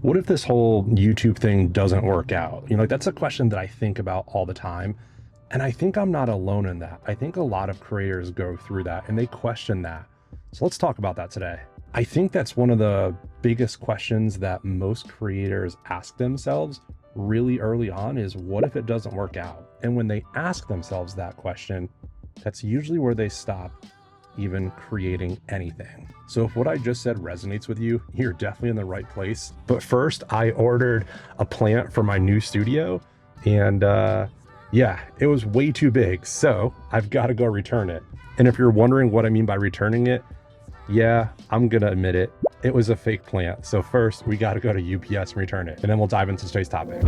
What if this whole YouTube thing doesn't work out? Like that's a question that I think about all the time. And I think I'm not alone in that. I think a lot of creators go through that and they question that. So let's talk about that today. I think that's one of the biggest questions that most creators ask themselves really early on is, what if it doesn't work out? And when they ask themselves that question, that's usually where they stop even creating anything. So if what I just said resonates with you, you're definitely in the right place. But first, I ordered a plant for my new studio, and yeah, it was way too big, so I've got to go return it. And if you're wondering what I mean by returning it, yeah, I'm gonna admit it. It was a fake plant. So first, we got to go to UPS and return it, and then we'll dive into today's topic.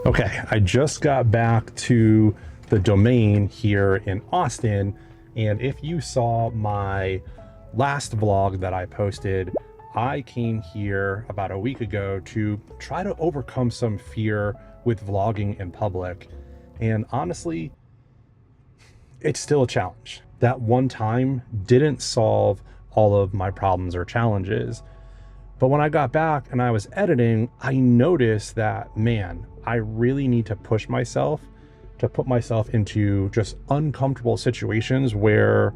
Okay, I just got back to the domain here in Austin, and if you saw my last vlog that I posted, I came here about a week ago to try to overcome some fear with vlogging in public. And honestly, it's still a challenge. That one time didn't solve all of my problems or challenges. But when I got back and I was editing, I noticed that, man, I really need to push myself to put myself into just uncomfortable situations where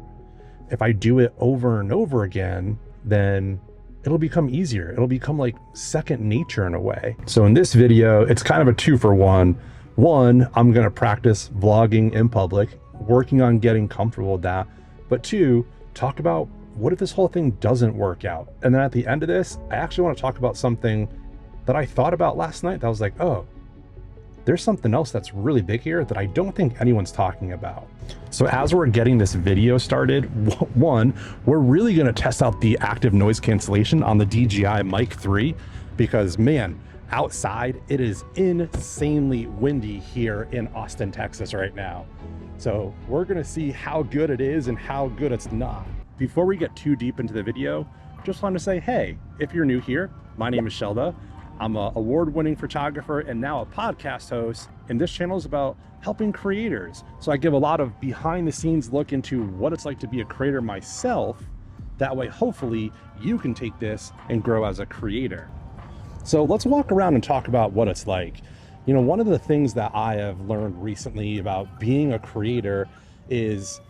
if I do it over and over again, then it'll become easier. It'll become like second nature in a way. So in this video, it's kind of a 2-for-1. One, I'm gonna practice vlogging in public, working on getting comfortable with that. But two, talk about what if this whole thing doesn't work out? And then at the end of this, I actually want to talk about something that I thought about last night that I was like, oh, there's something else that's really big here that I don't think anyone's talking about. So as we're getting this video started, one, we're really going to test out the active noise cancellation on the DJI Mic 3, because man, outside it is insanely windy here in Austin, Texas right now. So we're going to see how good it is and how good it's not. Before we get too deep into the video, just wanted to say, hey, if you're new here, my name is Shelda. I'm an award-winning photographer and now a podcast host, and this channel is about helping creators. So I give a lot of behind-the-scenes look into what it's like to be a creator myself. That way, hopefully, you can take this and grow as a creator. So let's walk around and talk about what it's like. One of the things that I have learned recently about being a creator is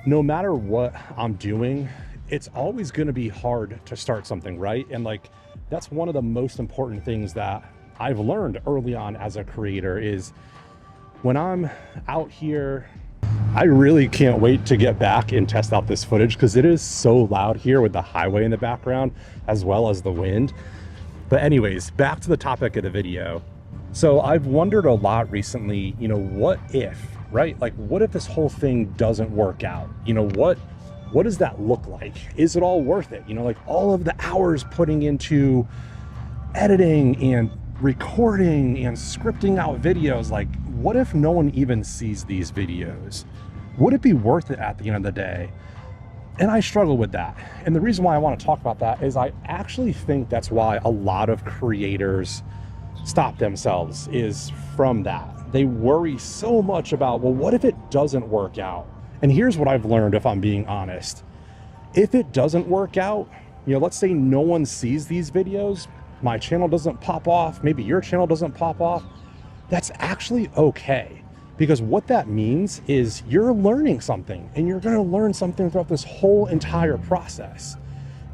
no matter what I'm doing, it's always going to be hard to start something, right? And like, that's one of the most important things that I've learned early on as a creator is when I'm out here, I really can't wait to get back and test out this footage because it is so loud here with the highway in the background as well as the wind. But anyways, back to the topic of the video. So I've wondered a lot recently, what if, right? Like, what if this whole thing doesn't work out? What does that look like? Is it all worth it? Like all of the hours putting into editing and recording and scripting out videos, like what if no one even sees these videos? Would it be worth it at the end of the day? And I struggle with that. And the reason why I want to talk about that is I actually think that's why a lot of creators stop themselves is from that. They worry so much about, well, what if it doesn't work out? And here's what I've learned, if I'm being honest. If it doesn't work out, let's say no one sees these videos, my channel doesn't pop off, maybe your channel doesn't pop off, that's actually okay. Because what that means is you're learning something, and you're gonna learn something throughout this whole entire process.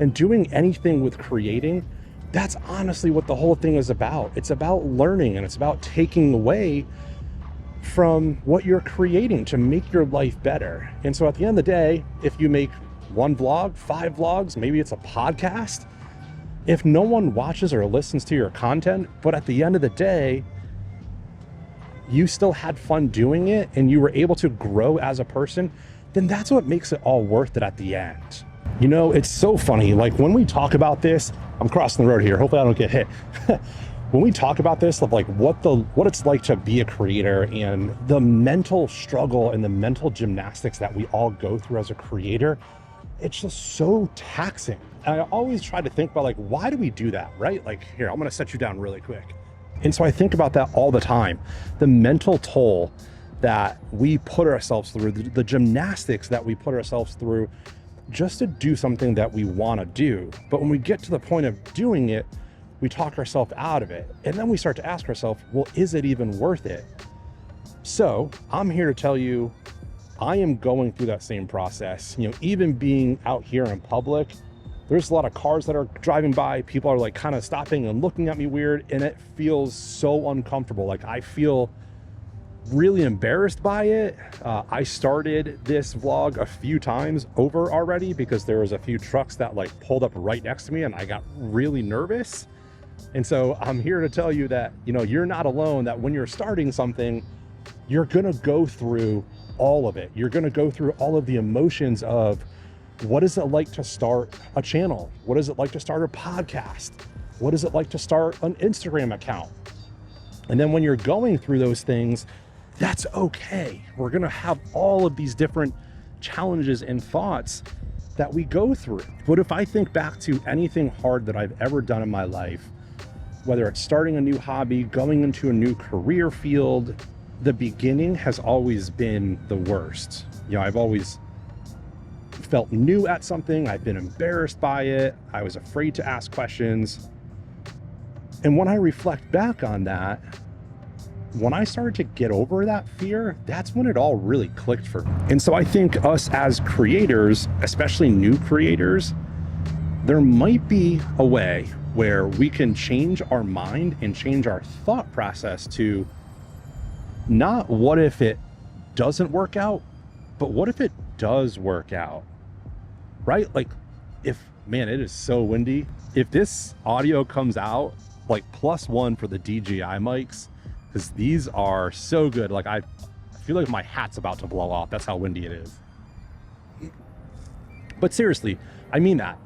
And doing anything with creating, that's honestly what the whole thing is about. It's about learning, and it's about taking away from what you're creating to make your life better. And so at the end of the day, if you make 1 vlog, 5 vlogs, maybe it's a podcast, if no one watches or listens to your content, but at the end of the day, you still had fun doing it and you were able to grow as a person, then that's what makes it all worth it at the end. It's so funny, like when we talk about this, I'm crossing the road here, hopefully I don't get hit. When we talk about this, of like what it's like to be a creator and the mental struggle and the mental gymnastics that we all go through as a creator, it's just so taxing. And I always try to think about like, why do we do that, right? Like here, I'm gonna set you down really quick. And so I think about that all the time. The mental toll that we put ourselves through, the gymnastics that we put ourselves through just to do something that we want to do. But when we get to the point of doing it, we talk ourselves out of it. And then we start to ask ourselves, well, is it even worth it? So I'm here to tell you, I am going through that same process. You know, even being out here in public, there's a lot of cars that are driving by. People are like kind of stopping and looking at me weird, and it feels so uncomfortable. Like I feel really embarrassed by it. I started this vlog a few times over already because there was a few trucks that like pulled up right next to me and I got really nervous. And so I'm here to tell you that, you know, you're not alone, that when you're starting something, you're gonna go through all of it. You're gonna go through all of the emotions of what is it like to start a channel? What is it like to start a podcast? What is it like to start an Instagram account? And then when you're going through those things, that's okay. We're gonna have all of these different challenges and thoughts that we go through. But if I think back to anything hard that I've ever done in my life, whether it's starting a new hobby, going into a new career field, the beginning has always been the worst. You know, I've always felt new at something. I've been embarrassed by it. I was afraid to ask questions. And when I reflect back on that, when I started to get over that fear, that's when it all really clicked for me. And so I think us as creators, especially new creators, there might be a way where we can change our mind and change our thought process to not what if it doesn't work out, but what if it does work out, right? Like if, man, it is so windy. If this audio comes out, like +1 for the DJI mics, because these are so good. Like I feel like my hat's about to blow off. That's how windy it is. But seriously, I mean that.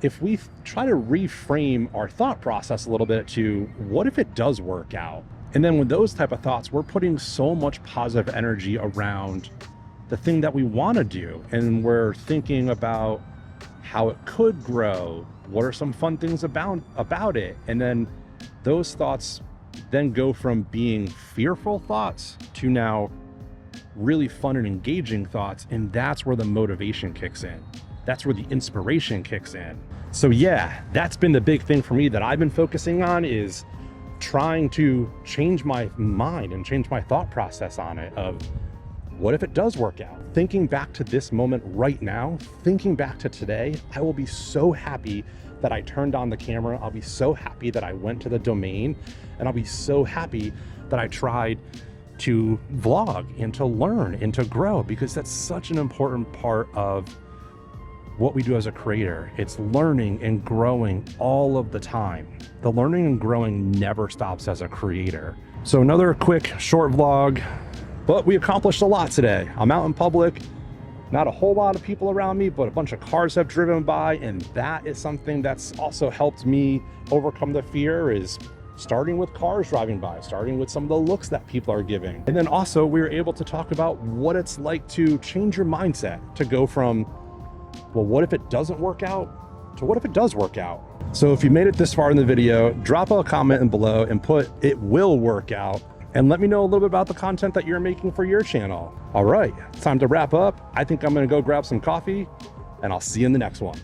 If we try to reframe our thought process a little bit to what if it does work out? And then with those type of thoughts, we're putting so much positive energy around the thing that we want to do. And we're thinking about how it could grow. What are some fun things about it? And then those thoughts then go from being fearful thoughts to now really fun and engaging thoughts. And that's where the motivation kicks in. That's where the inspiration kicks in. So yeah, that's been the big thing for me that I've been focusing on, is trying to change my mind and change my thought process on it of what if it does work out? Thinking back to this moment right now, thinking back to today, I will be so happy that I turned on the camera. I'll be so happy that I went to the domain, and I'll be so happy that I tried to vlog and to learn and to grow, because that's such an important part of what we do as a creator. It's learning and growing all of the time. The learning and growing never stops as a creator. So another quick short vlog, but we accomplished a lot today. I'm out in public, not a whole lot of people around me, but a bunch of cars have driven by, and that is something that's also helped me overcome the fear, is starting with cars driving by, starting with some of the looks that people are giving. And then also we were able to talk about what it's like to change your mindset, to go from, well, what if it doesn't work out, to what if it does work out? So if you made it this far in the video, drop a comment in below and put "it will work out," and let me know a little bit about the content that you're making for your channel. All right, it's time to wrap up. I think I'm gonna go grab some coffee, and I'll see you in the next one.